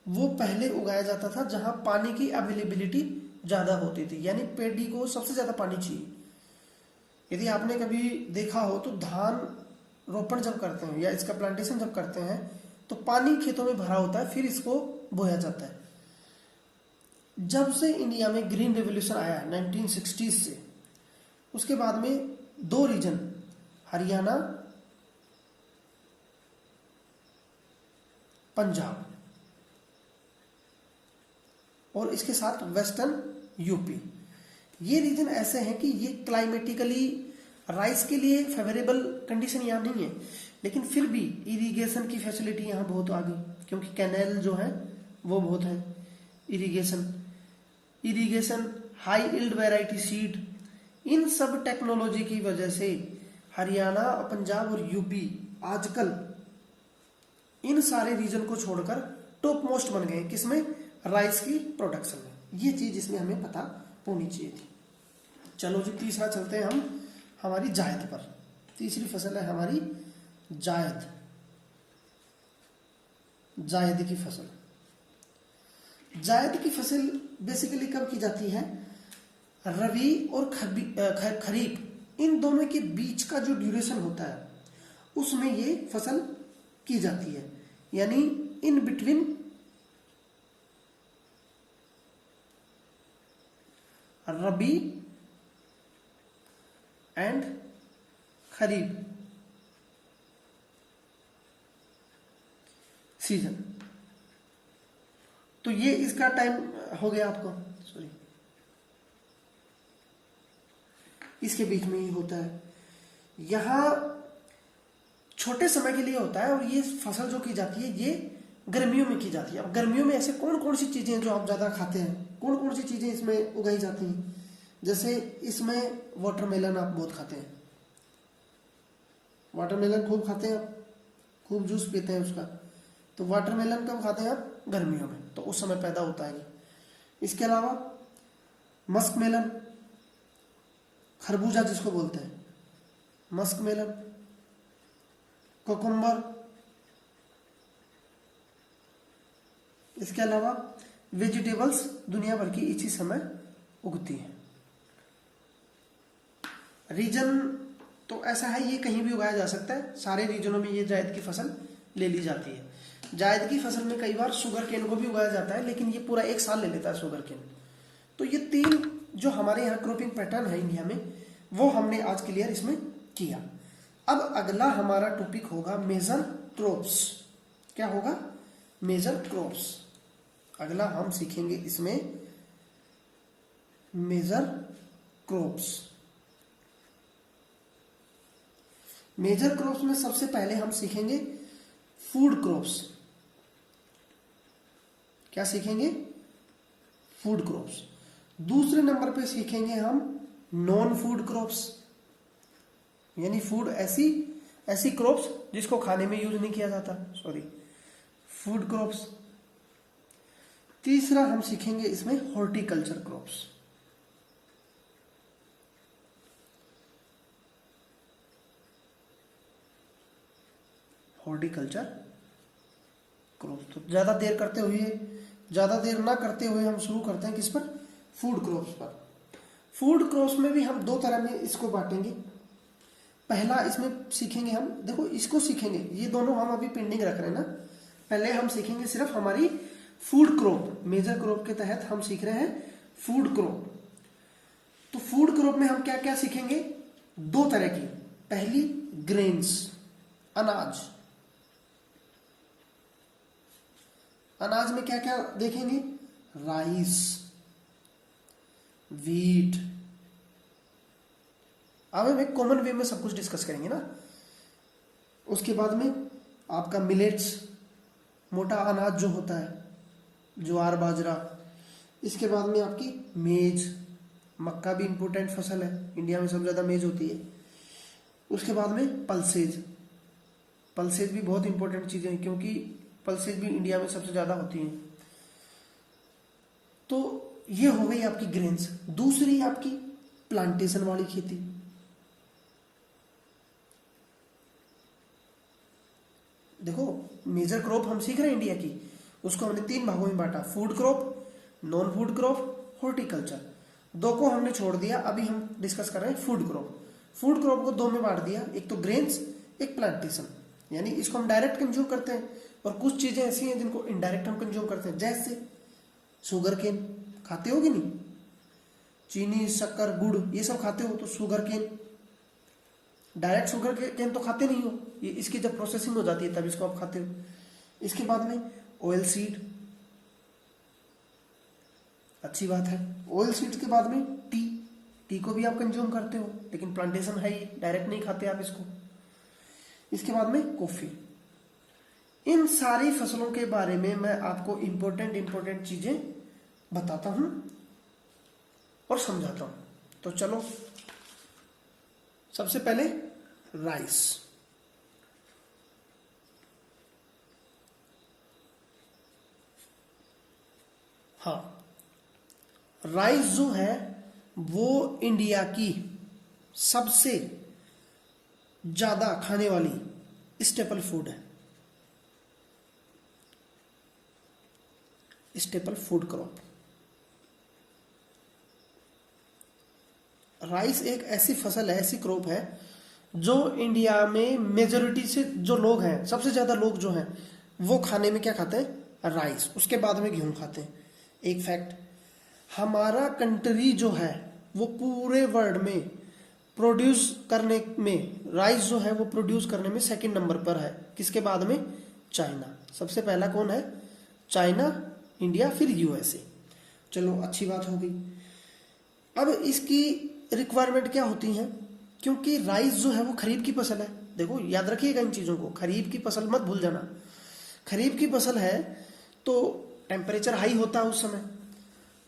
वो पहले उगाया जाता था जहां पानी की अवेलेबिलिटी ज्यादा होती थी। यानी पैडी को सबसे ज्यादा पानी चाहिए। यदि आपने कभी देखा हो तो धान रोपण जब करते हैं या इसका प्लांटेशन जब करते हैं तो पानी खेतों में भरा होता है, फिर इसको बोया जाता है। जब से इंडिया में ग्रीन रेवोल्यूशन आया 1960s से, उसके बाद में दो रीजन, हरियाणा, पंजाब, और इसके साथ वेस्टर्न यूपी, ये रीजन ऐसे हैं कि ये क्लाइमेटिकली राइस के लिए फेवरेबल कंडीशन यहाँ नहीं है, लेकिन फिर भी इरिगेशन की फैसिलिटी यहाँ बहुत आ गई, क्योंकि कैनेल जो है वो बहुत है। Irrigation, high yield variety seed, इन सब टेक्नोलॉजी की वजह से हरियाणा, पंजाब और यूपी आजकल इन सारे रीजन को छोड़कर टॉप मोस्ट बन गए। किसमें? राइस की प्रोडक्शन में। ये चीज इसमें हमें पता होनी चाहिए थी। चलो जी, तीसरा चलते हैं हम हमारी जायद पर। तीसरी फसल है हमारी जायद, जायद की फसल। जायद की फसल बेसिकली कब की जाती है? रबी और खरीफ, इन दोनों के बीच का जो ड्यूरेशन होता है उसमें ये फसल की जाती है। यानी in between rabi and kharif season. तो ये इसका टाइम हो गया आपको, सॉरी, इसके बीच में ही होता है। यहां छोटे समय के लिए होता है और ये फसल जो की जाती है ये गर्मियों में की जाती है। अब गर्मियों में ऐसे कौन कौन सी चीजें जो आप ज्यादा खाते हैं, कौन कौन सी चीजें इसमें उगाई जाती हैं? जैसे इसमें वाटरमेलन आप बहुत खाते हैं, वाटरमेलन खूब खाते हैं आप, खूब जूस पीते हैं उसका। तो वाटरमेलन कब खाते हैं आप? गर्मियों में, तो उस समय पैदा होता है ये। इसके अलावा मस्क मेलन, खरबूजा जिसको बोलते हैं, मस्क मेलन, कोकुम्बर। इसके अलावा वेजिटेबल्स दुनिया भर की इसी समय उगती हैं। रीजन तो ऐसा है, ये कहीं भी उगाया जा सकता है, सारे रीजनों में ये जायद की फसल ले ली जाती है। जायद की फसल में कई बार शुगर केन को भी उगाया जाता है, लेकिन ये पूरा 1 साल ले लेता है शुगर केन। तो ये 3 जो हमारे यहाँ क्रॉपिंग पैटर्न है इंडिया में, वो हमने आज क्लियर इसमें किया। अब अगला हमारा टॉपिक होगा मेजर क्रॉप्स। क्या होगा? Major crops. अगला हम सीखेंगे इसमें मेजर क्रॉप्स। मेजर क्रॉप्स में सबसे पहले हम सीखेंगे फूड क्रॉप्स। क्या सीखेंगे? Food crops. दूसरे नंबर पे सीखेंगे हम नॉन फूड क्रॉप्स, यानी फूड ऐसी क्रॉप्स जिसको खाने में यूज नहीं किया जाता, सॉरी, फूड क्रॉप्स। तीसरा हम सीखेंगे इसमें हॉर्टिकल्चर क्रॉप्स। Horticulture crops. तो ज्यादा देर ना करते हुए हम शुरू करते हैं किस पर? फूड क्रॉप्स पर। फूड क्रॉप्स में भी हम 2 तरह में इसको बांटेंगे। पहला इसमें सीखेंगे हम, देखो इसको सीखेंगे, ये दोनों हम अभी पेंडिंग रख रहे हैं ना। पहले हम सीखेंगे सिर्फ हमारी फूड क्रॉप। मेजर क्रॉप के तहत हम सीख रहे हैं फूड क्रॉप। तो फूड क्रॉप में हम क्या क्या सीखेंगे? 2 तरह की। पहली ग्रेन्स, अनाज। अनाज में क्या क्या देखेंगे? Rice, wheat. अब हम एक कॉमन वे में सब कुछ डिस्कस करेंगे ना। उसके बाद में आपका मिलेट्स, मोटा अनाज जो होता है, ज्वार बाजरा। इसके बाद में आपकी मेज, मक्का भी इंपॉर्टेंट फसल है, इंडिया में सबसे ज्यादा मेज होती है। उसके बाद में पल्सेज। पल्सेज भी बहुत इंपॉर्टेंट चीजें हैं, क्योंकि पल्सेज भी इंडिया में सबसे ज्यादा होती हैं। तो ये हो गई आपकी ग्रेन्स। दूसरी आपकी प्लांटेशन वाली खेती। देखो मेजर क्रॉप हम सीख रहे हैं इंडिया की, उसको हमने 3 भागों में बांटा, food crop, non food crop, horticulture. 2 को हमने छोड़ दिया, अभी हम डिस्कस कर रहे हैं फूड क्रॉप। फूड क्रॉप को 2 में बांट दिया, एक तो ग्रेन्स, एक प्लांटेशन। यानी इसको हम डायरेक्ट कंज्यूम करते हैं, और कुछ चीजें ऐसी हैं जिनको इनडायरेक्ट हम कंज्यूम करते हैं, जैसे शुगर केन खाते हो कि नहीं? चीनी, शक्कर, गुड़ ये सब खाते हो, तो sugarcane. Direct sugarcane तो खाते नहीं हो, ये इसकी जब प्रोसेसिंग हो जाती है तब इसको आप खाते हो। इसके बाद में ऑयल सीड, अच्छी बात है। ऑयल सीड के बाद में टी को भी आप कंज्यूम करते हो, लेकिन प्लांटेशन है ये, डायरेक्ट नहीं खाते आप इसको। इसके बाद में कॉफी। इन सारी फसलों के बारे में मैं आपको इंपॉर्टेंट चीजें बताता हूं और समझाता हूं। तो चलो, सबसे पहले राइस। हाँ, राइस जो है वो इंडिया की सबसे ज्यादा खाने वाली स्टेपल फूड है, स्टेपल फूड क्रॉप। राइस एक ऐसी फसल है, ऐसी क्रॉप है जो इंडिया में मेजोरिटी से जो लोग हैं, सबसे ज्यादा लोग जो हैं वो खाने में क्या खाते हैं? राइस। उसके बाद में गेहूं खाते हैं। एक फैक्ट, हमारा कंट्री जो है वो पूरे वर्ल्ड में प्रोड्यूस करने में, राइस जो है वो प्रोड्यूस करने में 2nd नंबर पर है। किसके बाद में? चाइना। सबसे पहला कौन है? चाइना, इंडिया, फिर यूएसए। चलो अच्छी बात हो गई। अब इसकी रिक्वायरमेंट क्या होती है? क्योंकि राइस जो है वो खरीफ की फसल है। देखो याद रखिएगा इन चीजों को, खरीफ की फसल मत भूल जाना। खरीफ की फसल है तो टेम्परेचर हाई होता है उस समय,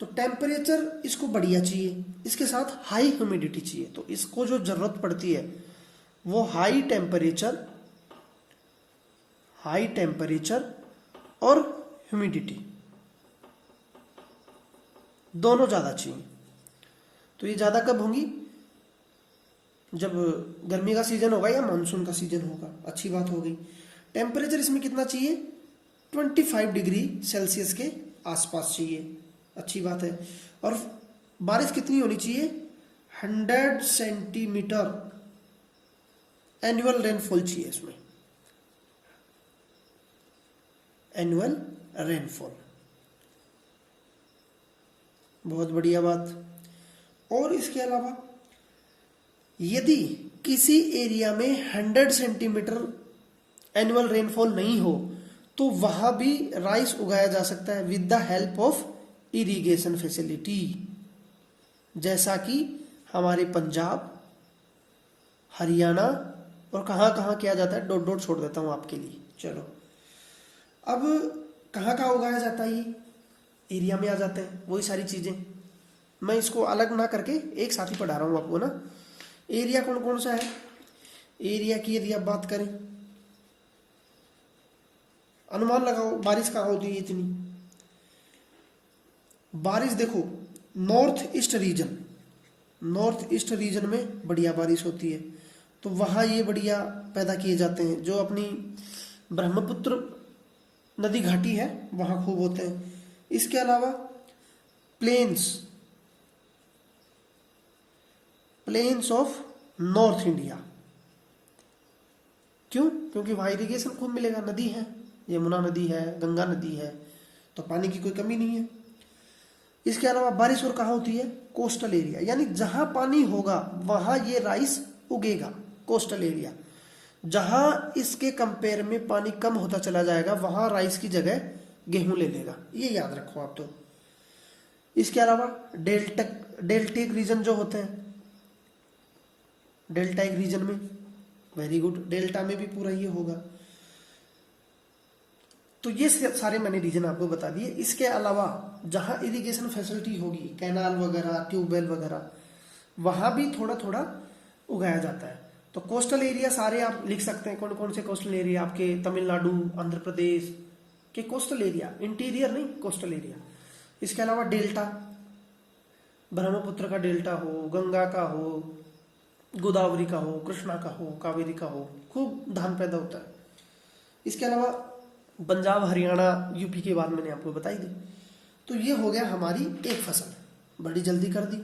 तो टेम्परेचर इसको बढ़िया चाहिए, इसके साथ हाई ह्यूमिडिटी चाहिए। तो इसको जो जरूरत पड़ती है वो हाई टेम्परेचर और ह्यूमिडिटी दोनों ज़्यादा चाहिए। तो ये ज़्यादा कब होंगी? जब गर्मी का सीजन होगा या मानसून का सीजन होगा। अच्छी बात हो गई। टेम्परेचर इसमें कितना चाहिए? 25 डिग्री सेल्सियस के आसपास चाहिए। अच्छी बात है। और बारिश कितनी होनी चाहिए? 100 सेंटीमीटर एनुअल रेनफॉल चाहिए इसमें, एनुअल रेनफॉल। बहुत बढ़िया बात। और इसके अलावा यदि किसी एरिया में 100 सेंटीमीटर एनुअल रेनफॉल नहीं हो तो वहां भी राइस उगाया जा सकता है with the help of irrigation facility, जैसा कि हमारे पंजाब, हरियाणा और कहाँ कहाँ किया जाता है, डॉट डॉट छोड़ देता हूं आपके लिए। चलो, अब कहाँ कहाँ उगाया जाता है, ये एरिया में आ जाते हैं वही सारी चीजें। मैं इसको अलग ना करके एक साथ ही पढ़ा रहा हूं आपको ना। एरिया कौन कौन सा है? एरिया की यदि आप बात करें, अनुमान लगाओ बारिश कहाँ होती है इतनी। बारिश देखो, north east region, north east region में बढ़िया बारिश होती है, तो वहां ये बढ़िया पैदा किए जाते हैं। जो अपनी ब्रह्मपुत्र नदी घाटी है वहां खूब होते हैं। इसके अलावा plains, plains of north India, क्यों? क्योंकि वहां इरिगेशन खूब मिलेगा, नदी है, यमुना नदी है, गंगा नदी है, तो पानी की कोई कमी नहीं है। इसके अलावा बारिश और कहाँ होती है? कोस्टल एरिया, यानी जहां पानी होगा वहां ये राइस उगेगा। कोस्टल एरिया, जहां इसके कंपेयर में पानी कम होता चला जाएगा वहां राइस की जगह गेहूं ले लेगा, ये याद रखो आप तो। इसके अलावा डेल्टिक रीजन जो होते हैं, डेल्टाइक रीजन में, वेरी गुड, डेल्टा में भी पूरा ये होगा। तो ये सारे मैंने रीजन आपको बता दिए। इसके अलावा जहां इरिगेशन फैसिलिटी होगी, कैनाल वगैरह, ट्यूबवेल वगैरह, वहां भी थोड़ा थोड़ा उगाया जाता है। तो कोस्टल एरिया सारे आप लिख सकते हैं। कौन कौन से कोस्टल एरिया आपके? तमिलनाडु, आंध्र प्रदेश के कोस्टल एरिया, इंटीरियर नहीं, कोस्टल एरिया। इसके अलावा डेल्टा, ब्रह्मपुत्र का डेल्टा हो, गंगा का हो, गोदावरी का हो, कृष्णा का हो, कावेरी का हो, खूब धान पैदा होता है। इसके अलावा पंजाब, हरियाणा, यूपी की बात मैंने आपको बताई दी। तो ये हो गया हमारी एक फसल, बड़ी जल्दी कर दी।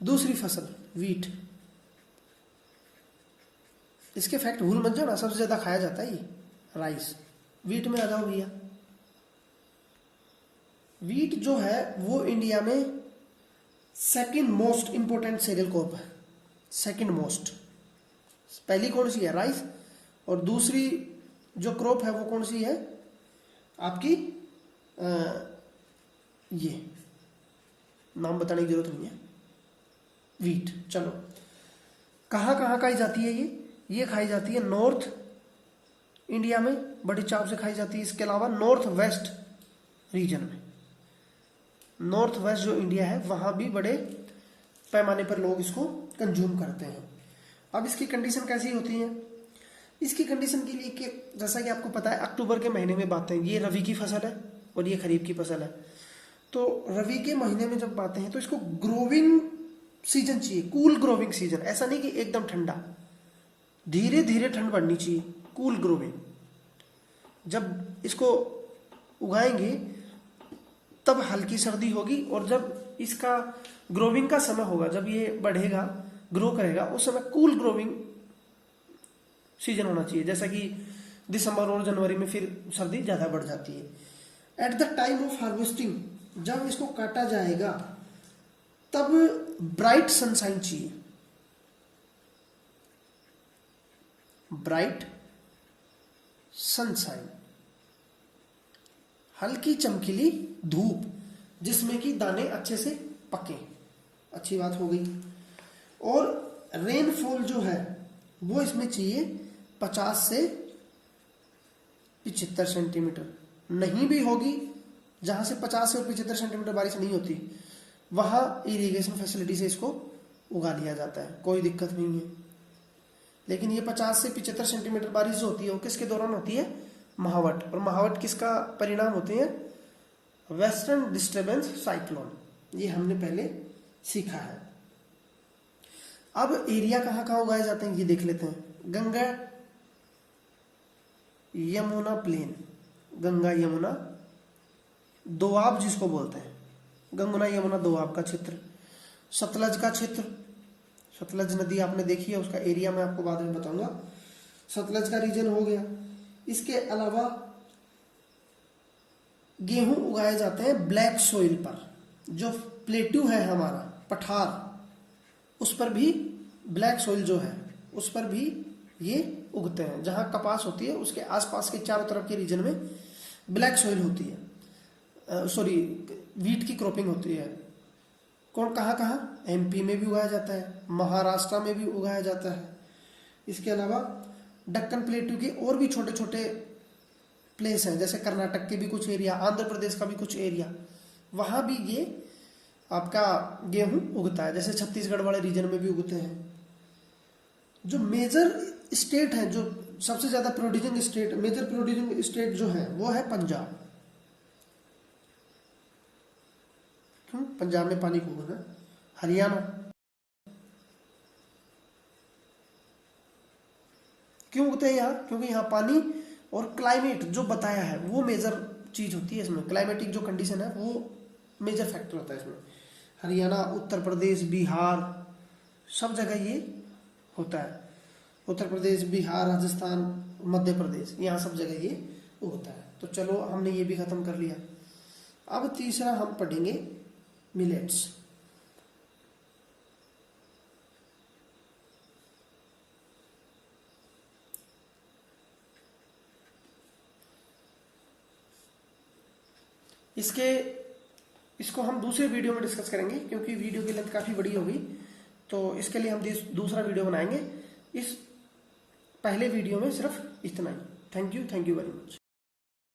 दूसरी फसल वीट। इसके फैक्ट भूल मत जाना, सबसे ज्यादा खाया जाता है ये राइस। वीट में आ जाओ भैया। वीट जो है वो इंडिया में second most important cereal crop है। सेकंड मोस्ट, पहली कौन सी है? राइस। और दूसरी जो क्रॉप है वो कौन सी है आपकी? ये नाम बताने की जरूरत नहीं है, वीट। चलो, कहाँ कहाँ खाई जाती है ये खाई जाती है नॉर्थ इंडिया में, बड़ी चाव से खाई जाती है। इसके अलावा नॉर्थ वेस्ट रीजन में, नॉर्थ वेस्ट जो इंडिया है वहां भी बड़े पैमाने पर लोग इसको कंज्यूम करते हैं। अब इसकी कंडीशन कैसी होती है? इसकी कंडीशन के लिए कि जैसा कि आपको पता है अक्टूबर के महीने में बातें, ये रवि की फसल है और ये खरीफ की फसल है। तो रवि के महीने में जब बातें हैं तो इसको ग्रोविंग सीजन चाहिए, कूल ग्रोविंग सीजन। ऐसा नहीं कि एकदम ठंडा, धीरे धीरे ठंड बढ़नी चाहिए, कूल ग्रोविंग। जब इसको उगाएंगे तब हल्की सर्दी होगी, और जब इसका ग्रोविंग का समय होगा, जब ये बढ़ेगा, ग्रो करेगा, उस समय कूल ग्रोविंग सीजन होना चाहिए। जैसा कि दिसंबर और जनवरी में फिर सर्दी ज्यादा बढ़ जाती है। At the time of harvesting, जब इसको काटा जाएगा तब ब्राइट सनशाइन चाहिए, ब्राइट सनशाइन, हल्की चमकीली धूप जिसमें कि दाने अच्छे से पके। अच्छी बात हो गई। और रेनफॉल जो है वो इसमें चाहिए 50 से 75 सेंटीमीटर। नहीं भी होगी, जहां से 50 से 75 सेंटीमीटर बारिश नहीं होती वहां इरिगेशन फैसिलिटी से इसको उगा लिया जाता है, कोई दिक्कत नहीं है। लेकिन ये 50 से 75 सेंटीमीटर बारिश जो होती है वो किसके दौरान होती है? महावट, और महावट किसका परिणाम होते हैं? Western disturbance cyclone. ये हमने पहले सीखा है। अब एरिया कहाँ कहाँ उगाए जाते हैं ये देख लेते हैं। गंगा यमुना प्लेन, गंगा यमुना दोआब जिसको बोलते हैं, गंगा यमुना दोआब का क्षेत्र, सतलज का क्षेत्र, सतलज नदी आपने देखी है, उसका एरिया मैं आपको बाद में बताऊंगा। सतलज का रीजन हो गया। इसके अलावा गेहूं उगाए जाते हैं ब्लैक सोइल पर, जो प्लेट्यू है हमारा पठार, उस पर भी ब्लैक सोइल जो है उस पर भी ये उगते हैं। जहां कपास होती है उसके आसपास के चारों तरफ के रीजन में ब्लैक सोइल होती है, वीट की क्रॉपिंग होती है। कौन कहाँ कहाँ? एमपी में भी उगाया जाता है, महाराष्ट्र में भी उगाया जाता है। इसके अलावा दक्कन प्लेट्यू के और भी छोटे छोटे प्लेस हैं, जैसे कर्नाटक के भी कुछ एरिया, आंध्र प्रदेश का भी कुछ एरिया, वहां भी ये आपका गेहूं उगता है। जैसे छत्तीसगढ़ वाले रीजन में भी उगते हैं। जो मेजर स्टेट है, जो सबसे ज्यादा producing state, major producing state जो है वो है पंजाब। क्यों? पंजाब में पानी खूब है। हरियाणा, क्यों उगते हैं यहाँ? क्योंकि यहाँ पानी और क्लाइमेट जो बताया है वो मेजर चीज होती है इसमें। क्लाइमेटिक जो कंडीशन है वो मेजर फैक्टर होता है इसमें। हरियाणा, उत्तर प्रदेश, बिहार, सब जगह ये होता है। उत्तर प्रदेश, बिहार, राजस्थान, मध्य प्रदेश, यहाँ सब जगह ये उगता है। तो चलो हमने ये भी खत्म कर लिया। अब तीसरा हम पढ़ेंगे मिलेट्स। इसको हम दूसरे वीडियो में डिस्कस करेंगे, क्योंकि वीडियो की लेंथ काफी बड़ी होगी। तो इसके लिए हम दूसरा वीडियो बनाएंगे। इस पहले वीडियो में सिर्फ इतना ही। Thank you very much.